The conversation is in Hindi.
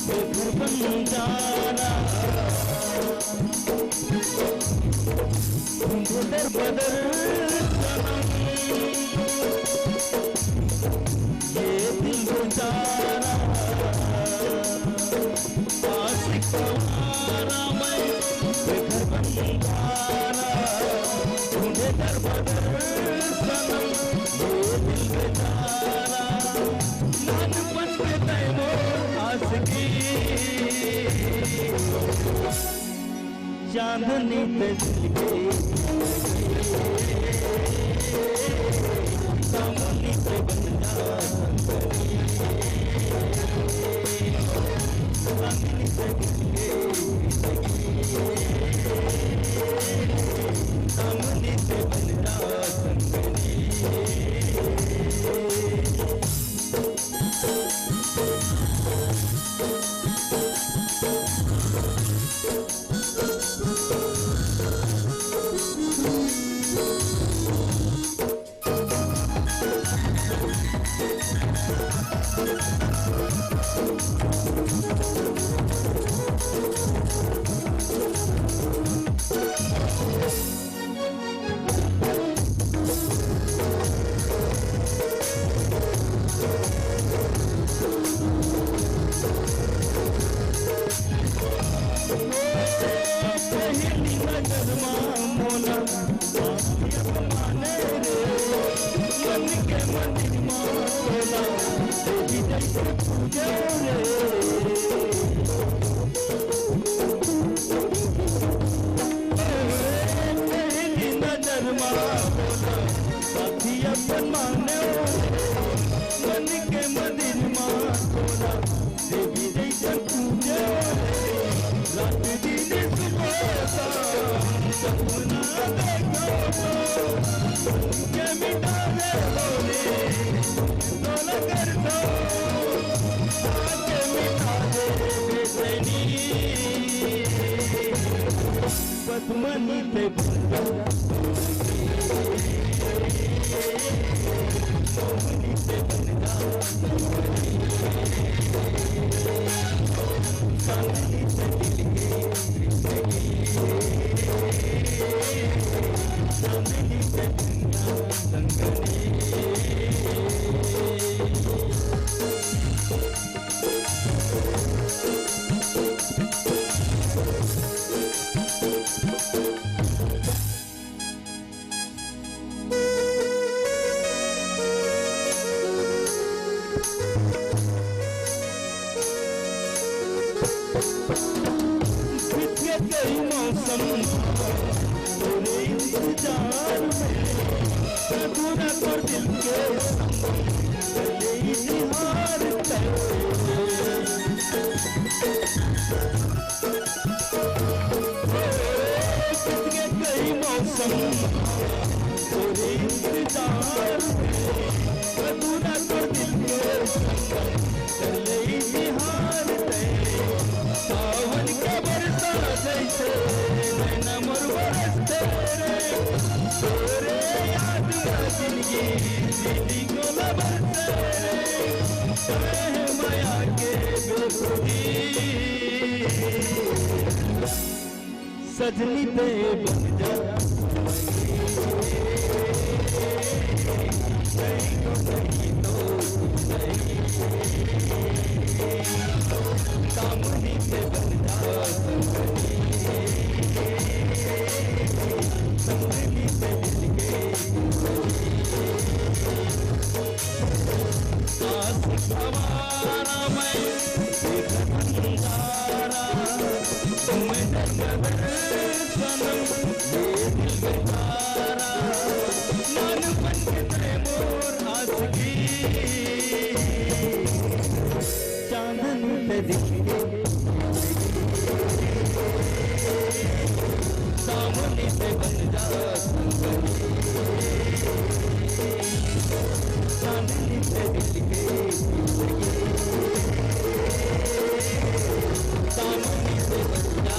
बेघर बन जाना, बदर बदर सनम, ये दिल गुजारा, आशिक तुम्हारा मैं बेघर बन जाना, ढूंढे दर बदर सनम, ये दिल बेचारा, नानपन के तैमूर आशिकी, चांदनी पे दिल के सामने पे बन जा, सामने पे दिल के सामने पे बन जा संगनी। Mani pe bunda, mani pe bunda, चांदनी पे दिल के चांदनी पे दुनिया संगनी। सजनी पे बन जा नहीं तो सामने पे बन जा संगनी पे दिल के आस हमारा मैं अंधारा तुम्हें चांदनी पे दिखे सामने पे बन जा चांदनी पे दिखे सामने पे बन जा